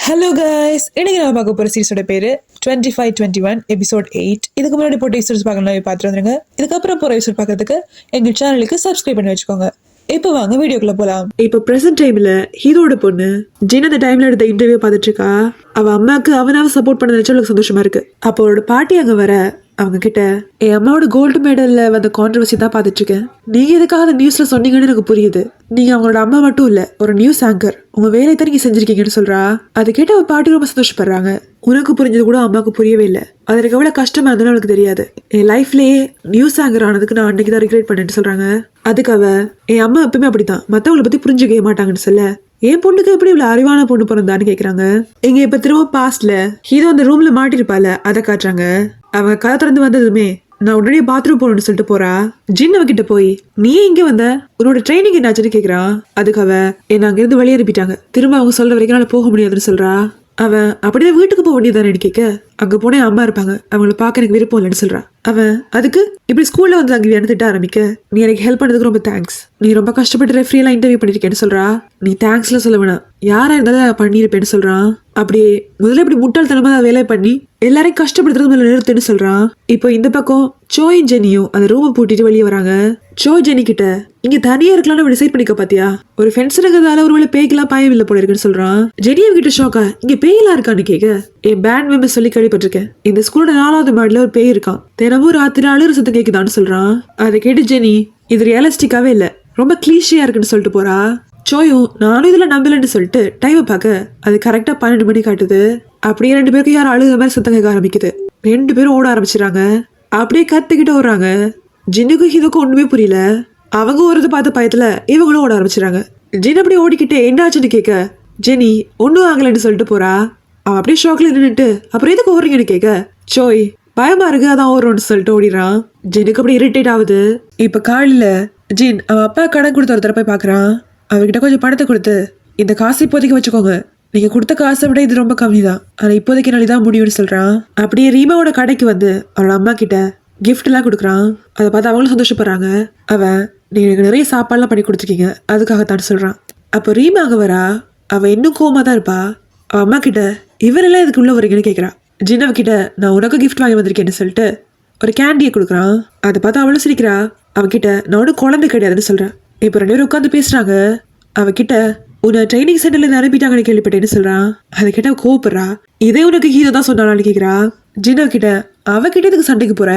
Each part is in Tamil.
ஹலோ கைஸ், இன்னைக்கு நம்ம பார்க்க போகிற சீரிஸோட பேர் 2521 எபிசோட் 8. இதுக்கு முன்னாடி போட்ட எபிசோட்ஸ் பார்க்கலாம், பார்த்துட்டு வந்துருங்க. இதுக்கப்புறம் போகிற எபிசோட் பார்க்கறதுக்கு எங்கள் சேனலுக்கு சப்ஸ்கிரைப் பண்ணி வச்சுக்கோங்க. இப்போ வாங்க வீடியோக்குள்ள போலாம். இப்போ பிரசன்ட் டைம்ல ஹீரோட பொண்ணு ஜின் அந்த டைம்ல எடுத்த இன்டர்வியூ பார்த்துட்டு இருக்கா. அவ அம்மாக்கு அவனாவை சப்போர்ட் பண்ண நினைச்சு அவளுக்கு சந்தோஷமா இருக்கு. அப்போ அவளோட பாட்டி அங்க வர அவங்க கிட்ட என் அம்மாவோட கோல்டு மெடல்ல வந்த கான்ட்ரவர்சி தான் பார்த்துட்டு இருக்கேன். நீங்க எதுக்காக அந்த நியூஸ்ல சொன்னீங்கன்னு எனக்கு புரியுது. நீங்க அவங்களோட அம்மா மட்டும் இல்ல, ஒரு நியூஸ் ஆங்கர். உங்க வேலையை தான் நீங்க செஞ்சிருக்கீங்கன்னு சொல்றா. அதை கேட்டு அவ பாட்டி ரொம்ப சந்தோஷப்படுறாங்க. உனக்கு புரிஞ்சது கூட அம்மாவுக்கு புரியவே இல்லை. அது எனக்கு எவ்வளவு கஷ்டமா இருந்ததுன்னு அவளுக்கு தெரியாது. என் லைஃப்லயே நியூஸ் ஆங்கர் ஆனதுக்கு நான் அன்னைக்கு தான் ரிக்ரெட் பண்ணேன்னு சொல்றாங்க. அதுக்கு அவ என் அம்மா எப்பவுமே அப்படித்தான், மத்தவங்களை பத்தி புரிஞ்சுக்கவே மாட்டாங்கன்னு சொல்ல, என் பொண்ணுக்கு எப்படி இவ்வளவு அறிவான பொண்ணு பிறந்தான்னு கேக்குறாங்க. இங்க இப்ப திரும்ப பாஸ்ட்ல ஹீரோ அந்த ரூம்ல மாட்டிருப்பால அதை காட்டுறாங்க. அவங்க கதை திறந்து வந்ததுமே நான் உடனே பாத்ரூம் போகணும்னு சொல்லிட்டு போறா. ஜின் அவகிட்ட போய் நீ இங்க வந்த, உன்னோட ட்ரைனிங் என்னாச்சுன்னு கேக்குறான். அதுக்கு அவ என்ன அங்க இருந்து வெளியே அனுப்பிட்டாங்க, திரும்ப அவங்க சொல்ற வரைக்கும் என்னால போக முடியாதுன்னு சொல்றா. அவன் அப்படியே வீட்டுக்கு போக வேண்டியதானு கேட்க, அங்க போனே அம்மா இருப்பாங்க, அவங்கள பாக்க எனக்கு விருப்பம் இல்லைன்னு சொல்றான். அவன் அதுக்கு இப்படி ஸ்கூல்ல வந்து அங்க திட்ட ஆரம்பிக்க, நீ எனக்கு ஹெல்ப் பண்ணதுக்கு ரொம்ப தேங்க்ஸ், நீ ரொம்ப கஷ்டப்பட்டு ரெஃப்ரி எல்லாம் இன்டர்வியூ பண்ணிருக்கேன்னு சொல்றா. நீ தேங்க்ஸ்ல சொல்ல வேணாம், யாரா இருந்தாலும் பண்ணிருப்பேன்னு சொல்றான். அப்படியே முதல்ல இப்படி முட்டாள்தனமா வேலை பண்ணி எல்லாரையும் கஷ்டப்படுத்துறது முதல்ல நிறுத்துன்னு சொல்றான். இப்போ இந்த பக்கம் சோயும் ஜெனியும் அந்த ரூமை பூட்டிட்டு வெளியே வராங்க. சோ ஜெனி கிட்ட இங்க தனியா இருக்கலாம்னு டிசைட் பண்ணிக்க பாத்தியா, ஒரு ஃபென்ஸ் இருக்கிறதால ஒருவேளை பேய்க்கெல்லாம் பாயம் இல்ல போல இருக்குன்னு சொல்றான். ஜெனியை கிட்ட ஷோக்கா இங்க பேயெல்லாம் இருக்கான்னு கேட்க, என் பேண்ட் மெம்பர் சொல்லி கேள்விப்பட்டிருக்கேன், இந்த ஸ்கூலோட 4வது மாடில ஒரு பேய் இருக்கான், தினமும் ராத்திரி அழுற சத்தம் கேக்குதான்னு சொல்றான். அதை கேட்டு ஜெனி இது ரியலிஸ்டிக்காவே இல்ல, ரொம்ப கிளீஷியா இருக்குன்னு சொல்லிட்டு போறா. சோயும் நானும் இதுல நம்பலன்னு சொல்லிட்டு டைமை பார்க்க அது கரெக்டா 12 மணி காட்டுது. அப்படியே 2 பேருக்கு யாரும் அழுத மாதிரி சத்தம் கேட்க ஆரம்பிக்குது. 2 பேரும் ஓட ஆரம்பிச்சிடறாங்க. அப்படியே கத்துக்கிட்டு ஓடுறாங்க. ஜின்னுக்கும் இதுக்கும் ஒண்ணுமே புரியல. அவங்க ஓடுறத பார்த்த பயத்துல இவங்களும் ஓட ஆரம்பிச்சிடறாங்க. ஜின் அப்படியே ஓடிக்கிட்டு என்னாச்சுன்னு கேட்க, ஜெனி ஒன்னும் ஆகலைன்னு சொல்லிட்டு போறா. அவன் அப்படியே ஷாக்ல நின்றுட்டு அப்புறம் எதுக்கு ஓடுறீங்கன்னு கேட்க, சோய் பயமா இருக்கு அதான் ஓடுறோம்னு சொல்லிட்டு ஓடிடுறான். ஜினுக்கு அப்படி இரிட்டேட் ஆகுது. இப்ப காலையில ஜின் அவன் அப்பா கடன் கொடுத்த ஒருத்தர போய் பாக்குறான். அவர்கிட்ட கொஞ்சம் பணத்தை கொடுத்து, இந்த காசு இப்போதைக்கு வச்சுக்கோங்க, நீங்க கொடுத்த காசை விட இது ரொம்ப கம்மி தான், ஆனா இப்போதைக்கு நாளைதான் முடியும்னு சொல்றான். அப்படியே ரீமாவோட கடைக்கு வந்து அவளோட அம்மா கிட்ட கிஃப்ட் எல்லாம் கொடுக்குறான். அதை பார்த்து அவங்களும் சந்தோஷப்படுறாங்க. அவன் நீங்க எனக்கு நிறைய சாப்பாடுலாம் பண்ணி கொடுத்துருக்கீங்க அதுக்காகத்தான் சொல்றான். அப்போ ரீமா அங்க வரா. அவ இன்னும் கோமா தான் இருப்பா. அவ அம்மா கிட்ட இவரெல்லாம் இதுக்கு உள்ள வரீங்கன்னு கேட்கறான். ஜின்னவ கிட்ட நான் உனக்கு கிஃப்ட் வாங்கி வந்திருக்கேன்னு சொல்லிட்டு ஒரு கேண்டியை கொடுக்குறான். அதை பார்த்து அவளும் சிரிக்கிறா. அவகிட்ட நான் ஒன்றும் குழந்தை கிடையாதுன்னு சொல்றேன். இப்போ 2 பேரும் உட்காந்து பேசுறாங்க. அவகிட்ட உன்னை ட்ரைனிங் சென்டர்ல இருந்து அனுப்பிட்டாங்கன்னு கேள்விப்பட்டேன்னு சொல்றான். அதை கிட்ட கோவப்படுறா. இதே உனக்கு ஹீரோ தான் சொன்னாலும் கேட்கிறா. ஜின்னா கிட்ட அவகிட்ட இதுக்கு சண்டைக்கு போற,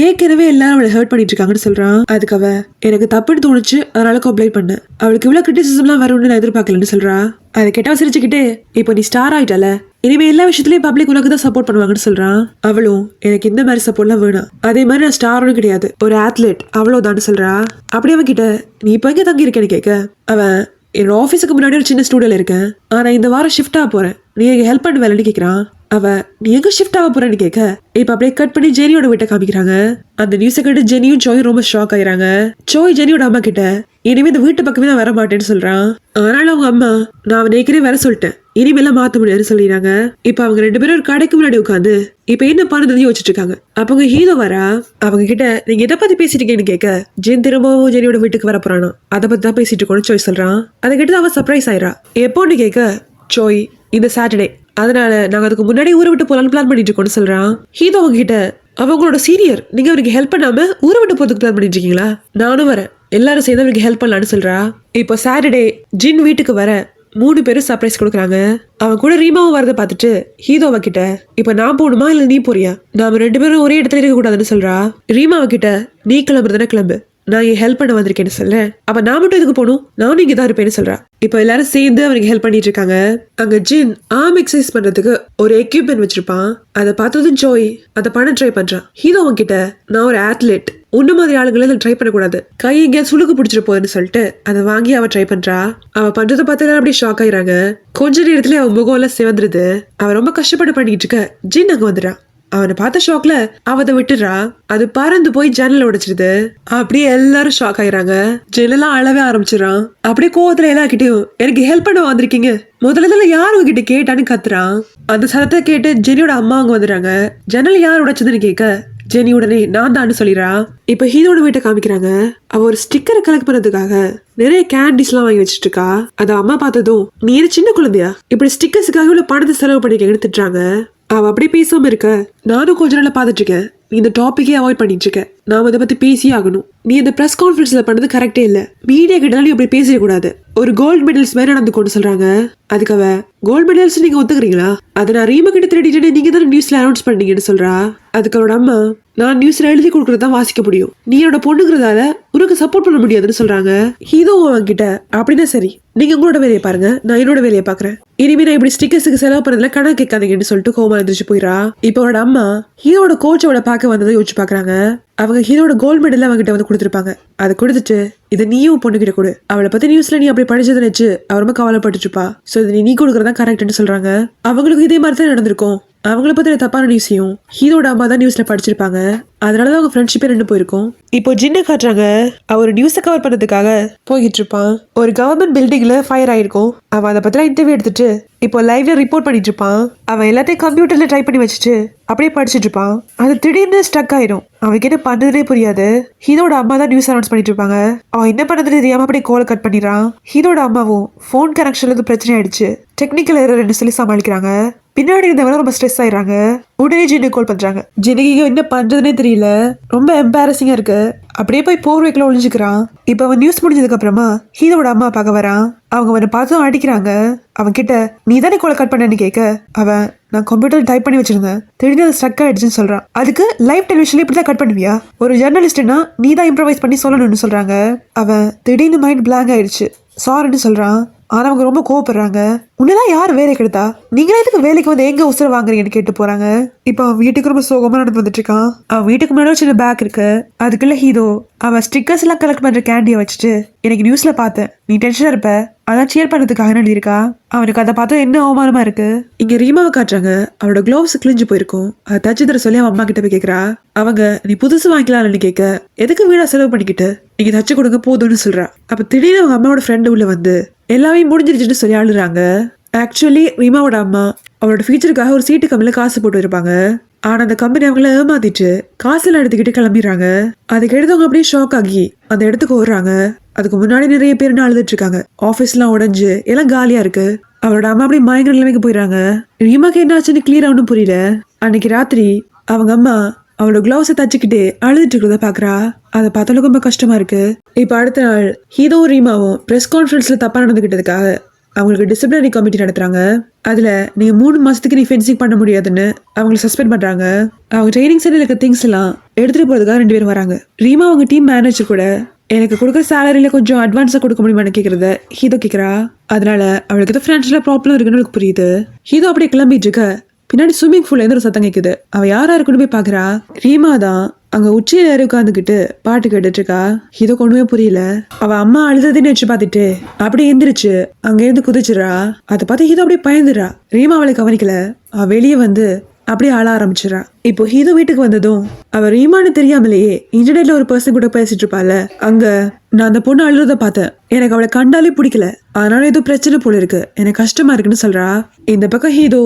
ஏற்கனவே எல்லாரும் அவளை ஹர்ட் பண்ணிட்டு இருக்காங்கன்னு சொல்றான். அதுக்கு அவ எனக்கு தப்புன்னு தோணுச்சு அதனால கம்ப்ளைண்ட் பண்ண, அவளுக்கு இவ்வளவு கிரிட்டிசிசம்லாம் வரும்னு நான் எதிர்பார்க்கலன்னு சொல்றா. அதை கேட்டவ சிரிச்சுக்கிட்டே இப்போ நீ ஸ்டார் ஆயிட்டால, இனிமே எல்லா விஷயத்துலயும் பப்ளிக் உனக்கு தான் சப்போர்ட் பண்ணுவாங்கன்னு சொல்றான். அவளும் எனக்கு இந்த மாதிரி சப்போர்ட்லாம் வேணும், அதே மாதிரி நான் ஸ்டாரும் கிடையாது, ஒரு ஆத்லெட் அவ்வளவுதான் சொல்றா. அப்படி அவன் கிட்ட நீ இப்போ எங்க தங்கி இருக்கேன்னு கேட்க, அவன் என்னோட ஆஃபீஸுக்கு முன்னாடி ஒரு சின்ன ஸ்டூடியோல இருக்கேன், ஆனா இந்த வாரம் ஷிஃப்ட் ஆக போறேன், நீ எங்க ஹெல்ப் பண்ண வேலைன்னு கேட்கறான். அவ நீ எங்க ஷிஃப்ட் ஆக போறேன்னு கேட்க, இப்ப அப்படியே கட் பண்ணி ஜெனியோட வீட்டை காமிக்கிறாங்க. அந்த நியூஸை கேட்டு ஜெனியும் சோயும் ரொம்ப ஷாக் ஆயிராங்க. சோய் ஜெனியோட அம்மா கிட்ட இனிமே இந்த வீட்டு பக்கமே நான் வர மாட்டேன்னு சொல்றான். அதனால அவங்க அம்மா நான் அவனை ஏற்கனவே வர சொல்லிட்டேன், இனிமேலாம் மாத்த முடியாதுன்னு சொல்லிடுறாங்க. இப்ப அவங்க 2 பேரும் ஒரு கடைக்கு முன்னாடி உட்காந்து இப்ப என்ன பண்ணுறதையும் வச்சுட்டு இருக்காங்க. அப்ப ஹீரோ வரா. அவங்க கிட்ட நீங்க எதை பத்தி பேசிட்டீங்கன்னு கேட்க, ஜென் திரும்பவும் ஜெனியோட வீட்டுக்கு வர போறானோ அதை பத்தி தான் பேசிட்டு இருக்கோம்னு சோய் சொல்றான். அதை கேட்டு அவன் சர்ப்ரைஸ் ஆயிரா. எப்போன்னு கேட்க, சோய் இந்த சாட்டர்டே, அதனால நாங்க அதுக்கு முன்னாடி ஊரை விட்டு போலான்னு பிளான் பண்ணிட்டு இருக்கோம்னு சொல்றான். ஹீரோ அவங்க கிட்ட அவங்களோட சீனியர், நீங்க அவருக்கு ஹெல்ப் பண்ணாம ஊரை விட்டு போறதுக்கு பிளான் பண்ணிட்டு இருக்கீங்களா, நானும் வரேன், எல்லாரும் சேர்ந்து அவருக்கு ஹெல்ப் பண்ணலான்னு சொல்றா. இப்போ சாட்டர்டே ஜின் வீட்டுக்கு வர 3 பேரும் சர்ப்ரைஸ் கொடுக்குறாங்க. அவன் கூட ரீமாவும் வரதை பார்த்துட்டு ஹீரோ அவகிட்ட இப்ப நான் போகணுமா இல்ல நீ போறியா, நாம 2 பேரும் ஒரே இடத்துல இருக்க கூடாதுன்னு சொல்றா. ரீமா அவகிட்ட நீ கிளம்புறதுனா கிளம்பு, நான் என் ஹெல்ப் பண்ண வந்திருக்கேன்னு சொல்ல, அப்ப நான் மட்டும் இதுக்கு போகணும், நானும் இங்கதான் இருப்பேன்னு சொல்றா. இப்ப எல்லாரும் சேர்ந்து அவனுக்கு ஹெல்ப் பண்ணிட்டு இருக்காங்க. அங்க ஜின் ஆர்ம் எக்ஸசைஸ் பண்றதுக்கு ஒரு எக்யூப்மெண்ட் வச்சிருப்பான். அதை பார்த்ததும் ஜோய் அதை பண்ண ட்ரை பண்றான். ஹீரோ அவன் கிட்ட நான் ஒரு ஆத்லெட், உன்ன மாதிரி ஆளுங்களை அதை ட்ரை பண்ணக்கூடாது, கை எங்கேயா சுளுக்கு பிடிச்சிட்டு போகுதுன்னு சொல்லிட்டு அதை வாங்கி அவ ட்ரை பண்றா. அவ பண்றதை பார்த்து எல்லாரும் அப்படியே ஷாக் ஆயிராங்க. கொஞ்ச நேரத்துல அவன் முகம் எல்லாம் சிவந்துருது. அவன் ரொம்ப கஷ்டப்பட்டு பண்ணிட்டு இருக்க ஜின் அங்க வந்துடுறான். அவனை பார்த்த ஷாக்ல அவதை விட்டுறா. அது பறந்து போய் ஜன்னல உடைச்சிருது. அப்படியே எல்லாரும் ஷாக் ஆயிராங்க. ஜன்னலாம் அழவே ஆரம்பிச்சிடறான். அப்படியே கோவத்துல எல்லார்கிட்டயும் எனக்கு ஹெல்ப் பண்ண வந்திருக்கீங்க, முதல்ல யார் உங்ககிட்ட கேட்டான்னு கத்துறான். அந்த சத்தத்தை கேட்டு ஜெனியோட அம்மா அவங்க வந்துடுறாங்க. ஜன்னல் யார் உடைச்சதுன்னு கேட்க ஜெனி உடனே நான் தான் சொல்லிடுறா. இப்ப ஹீரோட வீட்டை காமிக்கிறாங்க. அவ ஒரு ஸ்டிக்கரை கலெக்ட் பண்ணதுக்காக நிறைய கேண்டிஸ் எல்லாம் வாங்கி வச்சிட்டு இருக்கா. அத அம்மா பார்த்ததும் நீ என்ன சின்ன குழந்தையா இப்படி ஸ்டிக்கர்ஸுக்காக இவ்வளவு பணத்தை செலவு பண்ணிக்க திட்டுறாங்க. அவ அப்படியே பேசாம இருக்க நானும் கொஞ்ச நாள் பாத்துட்டு இருக்கேன். நீ இந்த டாபிக்கே அவாய்ட் பண்ணிட்டு இருக்க. நாம இதை பத்தி பேசியே ஆகணும். நீ இந்த பிரஸ் கான்ஃபரன்ஸ்ல பண்ணது கரெக்டே இல்ல. மீடியா கிட்டனாலும் இப்படி பேசிட கூடாது. ஒரு கோல்டு மெடல்ஸ் மாதிரி நடந்து கொண்டு சொல்றாங்க. அதுக்கு அவ கோல்டு மெடல்ஸ் நீங்க ஒத்துக்கிறீங்களா? அதை நான் ரீமா கிட்ட திருடிட்டு நீங்க தான் நியூஸ்ல அனௌன்ஸ் பண்ணீங்கன்னு சொல்றா. அதுக்கு அவரோட அம்மா நான் நியூஸ்ல எழுதி கொடுக்கறதா வாசிக்க முடியும், நீ என்னோட பொண்ணுங்கிறதால உனக்கு சப்போர்ட் பண்ண முடியாதுன்னு சொல்றாங்க. இதுவும் அவங்கிட்ட அப்படின்னா சரி, நீங்க உங்களோட வேலையை பாருங்க, நான் என்னோட வேலையை பாக்குறேன். இனிமே நான் இப்படி ஸ்டிக்கர்ஸுக்கு செலவு பண்ணதுல கணக்கு கேட்காதீங்கன்னு சொல்லிட்டு கோமா எழுந்திரிச்சு போயிடா. இப்போ அவரோட அம்மா ஹீரோட கோச்சோட பார்க்க வந்ததை யோசிச்சு பாக்குறாங்க. அவங்க ஹீரோட கோல்டு மெடல் அவங்கிட்ட வந்து கொடுத்துருப்பாங்க. அதை கொடுத்துட்டு இதை நீயும் பொண்ணுகிட்ட கொடு, அவளை பத்தி நியூஸ்ல நீ அப்படி படிச்சதை நினைச்சு அவ ரொம்ப கவலைப்பட்டுட்டு இருப்பா. சோ இதை நீ கொடுக்கறதா கரெக்ட்னு சொல்றாங்க. அவங்களுக்கு இதே மாதிரி தான் நடந்திருக்கும். அவங்கள பத்தி தப்பான நியூஸையும் ஹீரோட அம்மா தான் நியூஸ்ல படிச்சிருப்பாங்க. அதனாலதான் அவங்க ஃப்ரெண்ட்ஷிப்பே ரெண்டு போயிருக்கும். இப்போ ஜின்ன காட்டுறாங்க. அவர் நியூஸை கவர் பண்ணதுக்காக போய்கிட்டு இருப்பான். ஒரு கவர்மெண்ட் பில்டிங்ல ஃபயர் ஆயிருக்கும். அவன் அதை பத்திலாம் இன்டர்வியூ எடுத்துட்டு இப்போ லைவ்ல ரிப்போர்ட் பண்ணிட்டு இருப்பான். அவன் எல்லாத்தையும் கம்ப்யூட்டர்ல டைப் பண்ணி வச்சுட்டு அப்படியே படிச்சுட்டு இருப்பான். அது திடீர்னு ஸ்டக் ஆயிடும். அவனுக்கு என்ன பண்றதுனே புரியாது. ஹீரோட அம்மா தான் நியூஸ் அனௌன்ஸ் பண்ணிட்டு இருப்பாங்க. அவன் என்ன பண்றது தெரியாம அப்படியே கோலை கட் பண்ணிடுறான். ஹீரோட அம்மாவும் போன் கனெக்ஷன்ல இருந்து பிரச்சனை ஆயிடுச்சு, டெக்னிக்கல் எரர் சொல்லி சமாளிக்கிறாங்க. பின்னாடி இருந்தவங்க ரொம்ப ஸ்ட்ரெஸ் ஆயிடுறாங்க. உடனே ஜின்னு கால் பண்றாங்க. ஜினுக்கு என்ன பண்றதுனே தெரியல, ரொம்ப எம்பாரசிங்கா இருக்கு. அப்படியே போய் போர்வைக்குள்ள ஒளிஞ்சுக்கிறான். இப்ப அவன் நியூஸ் முடிஞ்சதுக்கு அப்புறமா ஹீரோட அம்மா பார்க்க வரான். அவங்க அவனை பார்த்தும் அடிக்கிறாங்க. அவன் கிட்ட நீ தானே கோலை கட் பண்ணன்னு கேட்க அவன் நான் கம்ப்யூட்டர் டைப் பண்ணி வச்சிருந்தேன், திடீர்னு அது ஸ்ட்ரக் ஆயிடுச்சுன்னு சொல்றான். அதுக்கு லைவ் டெலிவிஷன்ல இப்படிதான் கட் பண்ணுவியா? ஒரு ஜெர்னலிஸ்ட்னா நீ தான் இம்ப்ரவைஸ் பண்ணி சொல்லணும்னு சொல்றாங்க. அவன் திடீர்னு மைண்ட் பிளாங்க் ஆயிடுச்சு, சாரின்னு சொல்றான். ஆனா அவங்க ரொம்ப கோவப்படுறாங்க. உன்னதான் யார் வேலை கெடுத்தா? நீங்களே எதுக்கு வேலைக்கு வந்து எங்க உசுர வாங்குறீங்கன்னு கேட்டு போறாங்க. இப்ப அவன் வீட்டுக்கு ரொம்ப சோகமா நடந்து வந்துட்டு இருக்கான். அவன் வீட்டுக்கு முன்னாடி சின்ன பேக் இருக்கு. அதுக்குள்ள ஹீரோ அவன் ஸ்டிக்கர்ஸ் எல்லாம் கலெக்ட் பண்ற கேண்டியை வச்சுட்டு எனக்கு நியூஸ்ல பார்த்தேன், நீ டென்ஷனா இருப்ப, அதான் சியர் பண்றதுக்காக எழுதியிருக்கா. அவனுக்கு அதை பார்த்தா என்ன அவமானமா இருக்கு. இங்க ரீமாவை காட்டுறாங்க. அவளோட க்ளோவ்ஸ் கிழிஞ்சு போயிருக்கும். அதை தச்சு தர சொல்லி அவன் அம்மா கிட்ட போய் கேட்கறா. அவங்க நீ புதுசு வாங்கிக்கலாம்னு கேட்க எதுக்கு வீடா செலவு பண்ணிக்கிட்டு நீங்க தச்சு கொடுங்க போதும்னு சொல்றா. அப்ப திடீர்னு அவங்க அம்மாவோட ஃப்ரெண்டு உள்ள வந்து எல்லாமே முடிஞ்சிருச்சுன்னு சொல்லி அழுறாங்க. ஆக்சுவலி ரீமாவோட அம்மா அவளோட ஃபியூச்சருக்காக ஒரு சீட்டு கம்பெனில காசு போட்டு இருப்பாங்க. ஆனா அந்த கம்பெனி அவங்கள ஏமாத்திட்டு காசுல எடுத்துக்கிட்டு கிளம்பிடுறாங்க. அதுக்கு எடுத்தவங்க அப்படியே ஷாக் ஆகி அந்த இடத்துக்கு ஓடுறாங்க. அதுக்கு முன்னாடி நிறைய பேர் அழுதுட்டு இருக்காங்க. ஆபீஸ்லாம் உடைஞ்சு எல்லாம் காலியா இருக்கு. அவளோட அம்மா அப்படியே மயங்கர நிலைமைக்கு போயிடுறாங்க. ரீமாக்கு என்ன ஆச்சுன்னு கிளியரா ஒன்றும் புரியல. அன்னைக்கு ராத்திரி அவங்க அம்மா அவளோட கிளவுஸை தச்சுக்கிட்டு அழுதுட்டு இருக்கிறத பாக்குறா. அதை பார்த்தாலும் ரொம்ப கஷ்டமா இருக்கு. இப்ப அடுத்த நாள் ஹீரோவும் ரீமாவும் பிரஸ் கான்ஃபரன்ஸ்ல தப்பா நடந்துகிட்டதுக்காக அவங்களுக்கு டிசிப்ளினரி கமிட்டி நடத்துறாங்க. அதுல நீங்க 3 மாசத்துக்கு நீ ஃபென்சிங் பண்ண முடியாதுன்னு அவங்களை சஸ்பெண்ட் பண்றாங்க. அவங்க ட்ரைனிங் சென்டர்ல இருக்க திங்ஸ் எல்லாம் எடுத்துட்டு போறதுக்காக 2 பேரும் வராங்க. ரீமா அவங்க டீம் மேனேஜர் கூட எனக்கு கொடுக்குற சேலரியில கொஞ்சம் அட்வான்ஸா கொடுக்க முடியுமான்னு கேக்குறத ஹீதோ கேக்குறா. அதனால அவளுக்கு ஏதோ ஃபினான்ஷியலா ப்ராப்ளம் இருக்குன்னு அவளுக்கு புரியுது. ஹீதோ அப்படியே கிளம்பிட்டு இருக்க பின்னாடி ஸ்விம்மிங் பூல்ல இருந்து ஒரு சத்தம் கேக்குது. அவ யாரா இருக்குன்னு போய் பாக்குறா. ரீமா தான் அங்க உச்சியில ஏறி உட்காந்துக்கிட்டு பாட்டு கேட்டுட்டு இருக்கா. ஹீதோ ஒண்ணுமே புரியல. அவ அம்மா அழுததுன்னு வச்சு பாத்துட்டு அப்படியே எந்திரிச்சு அங்க இருந்து குதிச்சுறா. அதை பார்த்து ஹீதோ அப்படியே பயந்துடுறா. ரீமா அவளை கவனிக்கல. அவ வெளியே வந்து அப்படியே ஆள ஆரம்பிச்சிடறா. இப்போ ஹீதோ வீட்டுக்கு வந்ததும் அவ ரீமான்னு தெரியாமலேயே இன்டர்நெட்ல ஒரு பர்சன் கூட பேசிட்டு இருப்பால. அங்க நான் அந்த பொண்ணு அழுறத பார்த்தேன், எனக்கு அவளை கண்டாலே பிடிக்கல, அதனால ஏதோ பிரச்சனை போல இருக்கு, எனக்கு கஷ்டமா இருக்குன்னு சொல்றா. இந்த பக்கம் ஹீதோ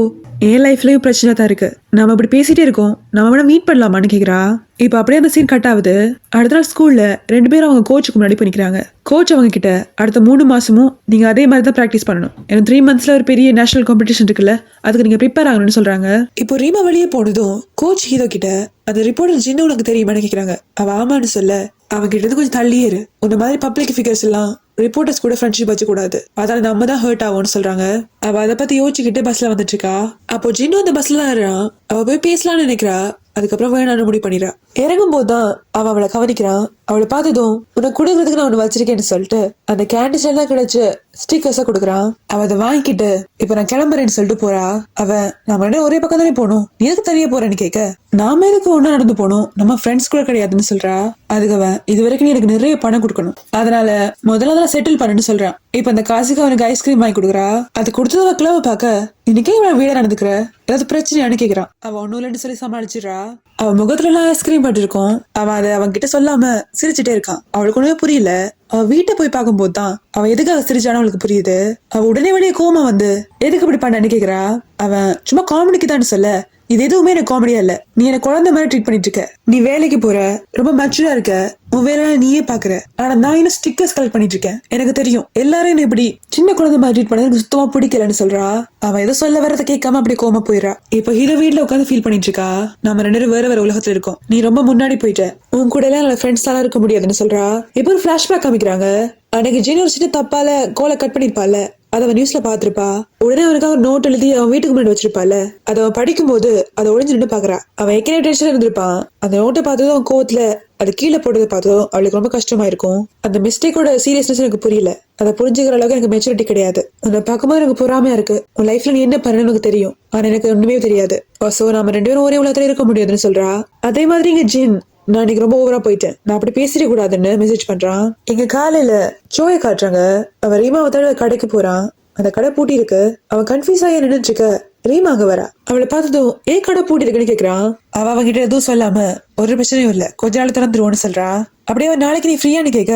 என் லைஃப்லயும் பிரச்சனை தான் இருக்கு, நாம அப்படி பேசிட்டே இருக்கோம், நம்ம வேணா மீட் பண்ணலாமான்னு கேக்குறா. இப்ப அப்படியே அந்த சீன் கட் ஆகுது. அடுத்த நாள் ஸ்கூல்ல 2 பேரும் அவங்க கோச்சுக்கு முன்னாடி பண்ணிக்கிறாங்க. கோச் அவங்க கிட்ட அடுத்த 3 மாசமும் நீங்க அதே மாதிரி தான் பிராக்டிஸ் பண்ணணும், ஏன்னா 3 மந்த்ஸ்ல ஒரு பெரிய நேஷனல் காம்படிஷன் இருக்குல்ல, அதுக்கு நீங்க ப்ரிப்பேர் ஆகணும்னு சொல்றாங்க. இப்போ ரீமா வெளியே போனதும் கோச் ஹீரோ கிட்ட அந்த ரிப்போர்ட்டர் ஜின்னு உனக்கு தெரியுமான்னு கேக்குறாங்க. அவ ஆமான்னு சொல்ல அவங்க கிட்ட கொஞ்சம் தள்ளியே இரு, உன்ன மாதிரி பப்ளிக் ஃபிகர்ஸ் எல்லாம் ரிப்போர்ட்டர்ஸ் கூட ஃப்ரெண்ட்ஷிப் வச்சு கூடாது, அதால நம்ம தான் ஹர்ட் ஆகும்னு சொல்றாங்க. அவ அதை பத்தி யோசிச்சுக்கிட்டு பஸ்ல வந்துட்டு இருக்கா. அப்போ ஜின்னு அந்த பஸ்ல தான் இருறான். அவ போய் பேசலாம்னு நினைக்கிறா. அதுக்கப்புறம் வேணான்னு முடிவு பண்ணிடுறா. இறங்கும் போதுதான் அவன் அவளை கவனிக்கிறான். அவளை பார்த்ததும் உனக்கு கொடுக்கறதுக்கு நான் ஒண்ணு வச்சிருக்கேன்னு சொல்லிட்டு அந்த கேண்டிஸ் எல்லாம் கிடைச்சு ஸ்டிக்கர்ஸா கொடுக்குறான். அவ அதை வாங்கிக்கிட்டு இப்ப நான் கிளம்புறேன்னு சொல்லிட்டு போறா. அவன் நம்ம ஒரே பக்கம் தானே போகணும், நீ எதுக்கு தனியா போறேன்னு கேட்க நாம எதுக்கு ஒண்ணு நடந்து போகணும், நம்ம ஃப்ரெண்ட்ஸ் கூட கிடையாதுன்னு சொல்றா. அதுக்கு அவன் இது வரைக்கும் நீ எனக்கு நிறைய பணம் கொடுக்கணும், அதனால முதல்ல செட்டில் பண்ணுன்னு சொல்றான். இப்ப அந்த காசுக்கு அவனுக்கு ஐஸ்கிரீம் வாங்கி கொடுக்குறா. அது கொடுத்தத கிளம்ப பாக்க இன்னைக்கே இவன் வீட நடந்துக்கிற, ஏதாவது பிரச்சனையானு கேக்குறான். அவன் ஒன்னும் இல்லைன்னு சொல்லி சமாளிச்சிடறா. அவன் முகத்துல எல்லாம் ஐஸ்கிரீம் பட்டு இருக்கும். அவன் அதை அவன் கிட்ட சொல்லாம சிரிச்சுட்டே இருக்கான். அவளுக்கு ஒண்ணுமே புரியல. அவ வீட்டை போய் பார்க்கும்போது தான் அவன் எதுக்காக சிரிச்சானு அவளுக்கு புரியுது. அவ உடனே வெளியே கோமா வந்து எதுக்கு இப்படி பண்ணன்னு கேக்குறா. அவன் சும்மா காமெடிக்கு தான் சொல்ல, இது எதுவுமே எனக்கு காமெடியா இல்ல, நீ எனக்கு குழந்தை மாதிரி ட்ரீட் பண்ணிட்டு இருக்க, நீ வேலைக்கு போற, ரொம்ப மெச்சூரா இருக்க, உன் வேலை நீயே பாக்குற, ஆனா நான் இன்னும் ஸ்டிக்கர்ஸ் கலெக்ட் பண்ணிட்டு இருக்கேன், எனக்கு தெரியும் எல்லாரும் என்ன இப்படி சின்ன குழந்தை மாதிரி ட்ரீட் பண்ண எனக்கு சுத்தமா பிடிக்கலன்னு சொல்றா. அவன் ஏதோ சொல்ல வரத கேட்காம அப்படியே கோமா போயிடறா. இப்ப ஹீரோ வீட்டுல உட்காந்து ஃபீல் பண்ணிட்டு இருக்கா, நம்ம 2 பேரும் வேற வேற உலகத்துல இருக்கோம், நீ ரொம்ப முன்னாடி போயிட்ட, உன் கூட எல்லாம் என்னோட ஃப்ரெண்ட்ஸ் எல்லாம் இருக்க முடியாதுன்னு சொல்றா. இப்ப ஒரு பிளாஷ்பேக் காமிக்கிறாங்க. அன்னைக்கு ஜீன் ஒரு சின்ன தப்பால கோலை கட் பண்ணிருப்பால, அத அவன் நியூஸ்ல பாத்திருப்பா. உடனே அவனுக்காக ஒரு நோட் எழுதி அவன் வீட்டுக்கு முன்னாடி வச்சிருப்பால, அதை அவன் படிக்கும் போது அதை ஒளிஞ்சு நின்று பாக்குறா. அவன் ஏற்கனவே டென்ஷன் இருந்திருப்பான். அந்த நோட்டை பார்த்ததும் அவன் கோவத்துல அது கீழே போட்டதை பார்த்ததும் அவளுக்கு ரொம்ப கஷ்டமா இருக்கும். அந்த மிஸ்டேக்கோட சீரியஸ்னஸ் எனக்கு புரியல, அதை புரிஞ்சுக்கிற அளவுக்கு எனக்கு மெச்சூரிட்டி கிடையாது, அதை பார்க்கும்போது எனக்கு பொறாமையா இருக்கு, உன் லைஃப்ல நீ என்ன பண்ணு எனக்கு தெரியும், ஆனா எனக்கு ஒண்ணுமே தெரியாது, சோ நம்ம 2 பேரும் ஒரே உலகத்துல இருக்க முடியாதுன்னு சொல்றா. அதே மாதிரி இங்க ஜின், நான் இன்னைக்கு ரொம்ப ஓவரா போயிட்டேன், நான் அப்படி பேசிட கூடாதுன்னு மெசேஜ் பண்றான். இங்க காலையில சோயை காட்டுறாங்க. அவன் ரீமாவை தடவை கடைக்கு போறான். அந்த கடை பூட்டி இருக்கு. அவன் கன்ஃபியூஸ் ஆகி நின்னுட்டு இருக்க. ரீமா அங்க வரா. அவளை பார்த்ததும் ஏன் கடை பூட்டி இருக்குன்னு கேக்குறான். அவன்கிட்ட எதுவும் சொல்லாம ஒரு பிரச்சனையும் இல்ல, கொஞ்ச நாள் திறந்துருவோன்னு சொல்றா. அப்படியே அவன் நாளைக்கு நீ ஃப்ரீயானு கேட்க,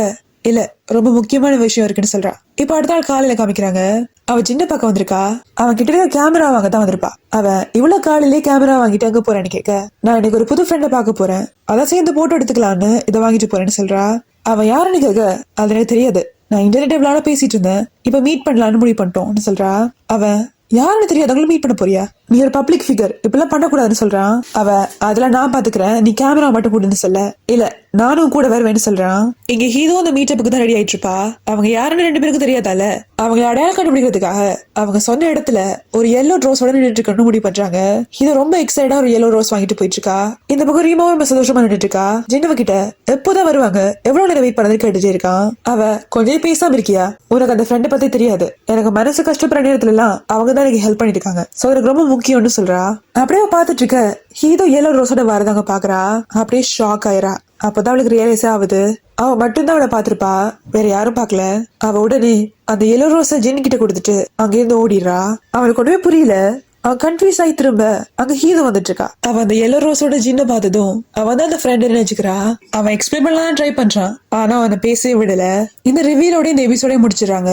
இல்ல ரொம்ப முக்கியமான விஷயம் இருக்குன்னு சொல்றா. இப்ப அடுத்த நாள் காலையில காமிக்கிறாங்க. அவ சின்ன பக்கம் வந்திருக்கா. அவன் கிட்ட கேமரா வாங்க தான் வந்திருப்பா. அவன் இவ்வளவு காலையிலேயே கேமரா வாங்கிட்டு அங்க போறேன்னு கேட்க, நான் இன்னைக்கு ஒரு புது ஃப்ரெண்ட பாக்க போறேன், அதான் சேர்ந்து போட்டோ எடுத்துக்கலான்னு இதை வாங்கிட்டு போறேன்னு சொல்றா. அவன் யாருன்னு கேட்க, அது எனக்கு தெரியாது, நான் இன்டர்நெட் விளையாட பேசிட்டு இருந்தேன், இப்ப மீட் பண்ணலான்னு முடிவு பண்ணிட்டோம்னு சொல்றா. அவன் யாருன்னு தெரியாதவங்களும் மீட் பண்ண போறியா, நீ ஒரு பப்ளிக் ஃபிகர், இப்பெல்லாம் பண்ணக்கூடாதுன்னு சொல்றான். அவ அதெல்லாம் நான் பாத்துக்கிறேன், நீ கேமரா மட்டும் போடுன்னு சொல்ல, இல்ல நானும் கூட வருவேன்னு சொல்றான். இங்க ஹீரோ அந்த மீட்டப்புக்கு தான் ரெடி ஆயிட்டு இருப்பா. அவங்க யாருன்னு 2 பேருக்கு தெரியாதால அவங்க அடையாளம் கண்டுபிடிக்கிறதுக்காக அவங்க சொன்ன இடத்துல ஒரு yellow ரோஸோட நின்றுட்டு இருக்கணும்னு முடிவு பண்றாங்க. ஹீரோ ரொம்ப எக்ஸைட்டா ஒரு yellow ரோஸ் வாங்கிட்டு போயிட்டு இருக்கா. இந்த பக்கம் ரீமாவும் ரொம்ப சந்தோஷமா நின்றுட்டு இருக்கா. ஜின்னவ கிட்ட எப்போதான் வருவாங்க, எவ்வளவு நேரம் வெயிட் பண்ணது கேட்டுட்டே இருக்கான். அவ கொஞ்சம் பேசாம இருக்கியா, உனக்கு அந்த ஃப்ரெண்டை பத்தி தெரியாது, எனக்கு மனசு கஷ்டப்படுற நேரத்துல எல்லாம் அவங்க தான் எனக்கு ஹெல்ப் பண்ணிட்டு இருக்காங்க, சோ எனக்கு ரொம்ப முக்கியம்னு சொல்றா. அப்படியே பாத்துட்டு இருக்க ஹீரோ yellow ரோஸோட வரதாங்க பாக்குறா. அப்படியே ஷாக் ஆயிரா. அப்பதான் அவளுக்கு ரியலைஸ் ஆகுது, அவ மட்டும்தான் அவளை பாத்திருப்பா, வேற யாரும் பாக்கல. அவ உடனே அந்த yellow ரோஸ ஜின் கிட்ட கொடுத்துட்டு அங்கிருந்து ஓடிடுறா. அவளுக்கு ஒண்ணுமே புரியல. அவன் கன்ஃபியூஸ் ஆகி திரும்ப அங்க ஹீரோ வந்துட்டு இருக்கா. அவன் அந்த yellow ரோஸோட ஜின்ன பார்த்ததும் அவன் தான் அந்த ஃப்ரெண்ட் நினைச்சுக்கிறா. அவன் எக்ஸ்பிளைன் பண்ணலாம் ட்ரை பண்றான், ஆனா அவனை பேசவே விடல. இந்த ரிவ்யூலோட இந்த எபிசோட முடிச்சிடறாங்க.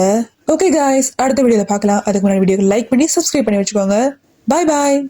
ஓகே காய்ஸ், அடுத்த வீடியோல பார்க்கலாம். அதுக்கு முன்னாடி வீடியோக்கு லைக் பண்ணி சப்ஸ்கிரைப் பண்ணி வச்சுக்கோங்க. பாய் பாய்.